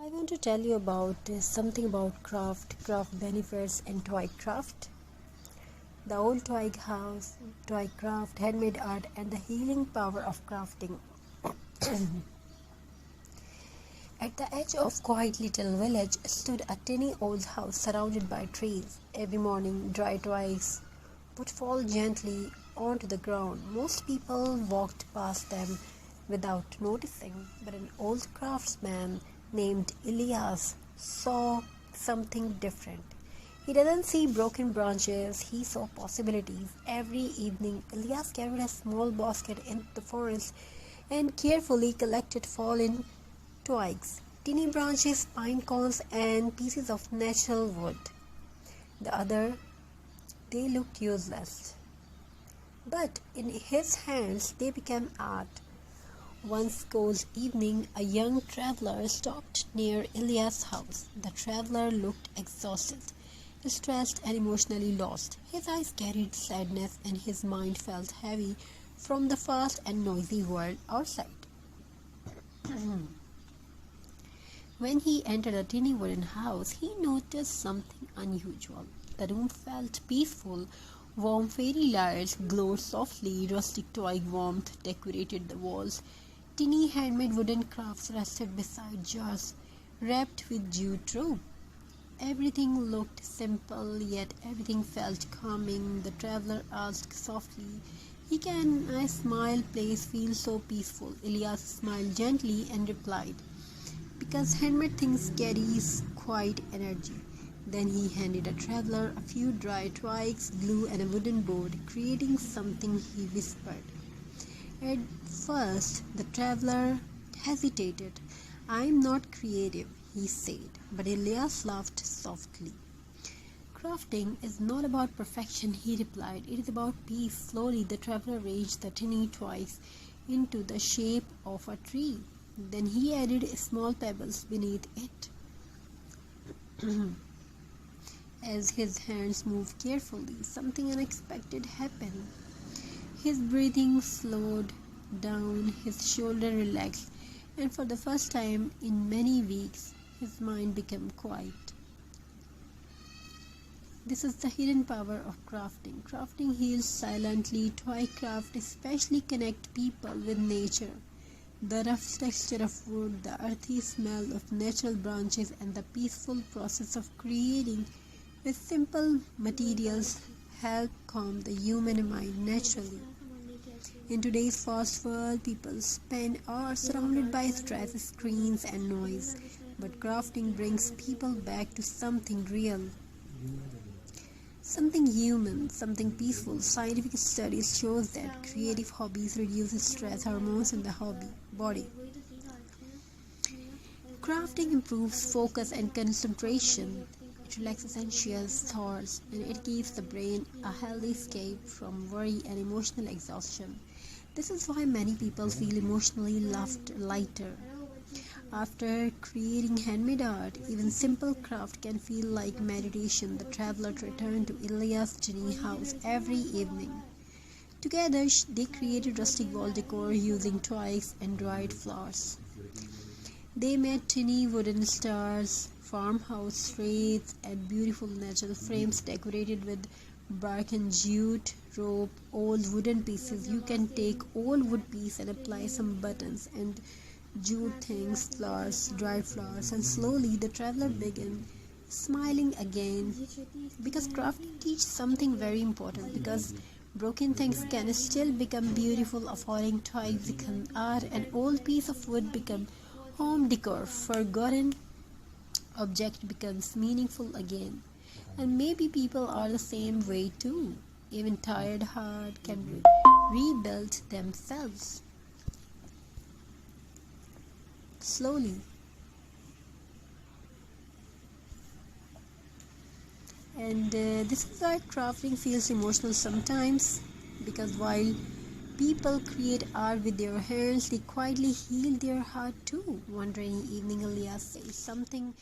I want to tell you about something about craft benefits, and toy craft. The old Twig house, toy craft, handmade art, and the healing power of crafting. At the edge of quiet little village stood a tiny old house surrounded by trees. Every morning, dry twigs would fall gently onto the ground. Most people walked past them without noticing, but an old craftsman named Elias saw something different. He didn't see broken branches, he saw possibilities. Every evening, Elias carried a small basket into the forest and carefully collected fallen twigs, tiny branches, pine cones, and pieces of natural wood. They looked useless, but in his hands they became art. One cold evening, a young traveler stopped near Elias' house. The traveler looked exhausted, stressed, and emotionally lost. His eyes carried sadness, and his mind felt heavy from the fast and noisy world outside. When he entered a tiny wooden house, he noticed something unusual. The room felt peaceful. Warm fairy lights glowed softly. Rustic twig warmth decorated the walls. Tiny handmade wooden crafts rested beside jars wrapped with jute rope. Everything looked simple, yet everything felt calming. The traveler asked softly, "Can a smile place feel so peaceful?" Elias smiled gently and replied, "Because handmade things carries quiet energy." Then he handed a traveler a few dry twigs, glue, and a wooden board, creating something. He whispered. At first, the traveler hesitated. "I am not creative," he said, but Elias laughed softly. "Crafting is not about perfection," he replied. "It is about peace." Slowly, the traveler arranged the tiny twigs into the shape of a tree. Then he added small pebbles beneath it. As his hands moved carefully, something unexpected happened. His breathing slowed down, his shoulder relaxed, and for the first time in many weeks, his mind became quiet. This is the hidden power of crafting. Crafting heals silently. Toy craft especially connect people with nature. The rough texture of wood, the earthy smell of natural branches, and the peaceful process of creating with simple materials help calm the human mind naturally. In today's fast world, people spend hours surrounded by stress, screens, and noise. But crafting brings people back to something real, something human, something peaceful. Scientific studies show that creative hobbies reduce stress hormones in the body. Crafting improves focus and concentration. It relaxes anxious thoughts, and it gives the brain a healthy escape from worry and emotional exhaustion. This is why many people feel emotionally lighter after creating handmade art. Even simple craft can feel like meditation. The traveler returned to Elias' tiny house every evening. Together, they created rustic wall decor using twigs and dried flowers. They made tiny wooden stars, farmhouse wreaths, and beautiful natural frames decorated with bark and jute rope, old wooden pieces. You can take old wood piece and apply some buttons and jute things, flowers, dried flowers, and slowly the traveler began smiling again, because crafting teaches something very important. Because broken things can still become beautiful. A falling toy become art, an old piece of wood become home decor, forgotten object becomes meaningful again. And maybe people are the same way too. Even tired heart can rebuild themselves slowly. And this is why crafting feels emotional sometimes, because while people create art with their hands, they quietly heal their heart too. One rainy evening, Elias says something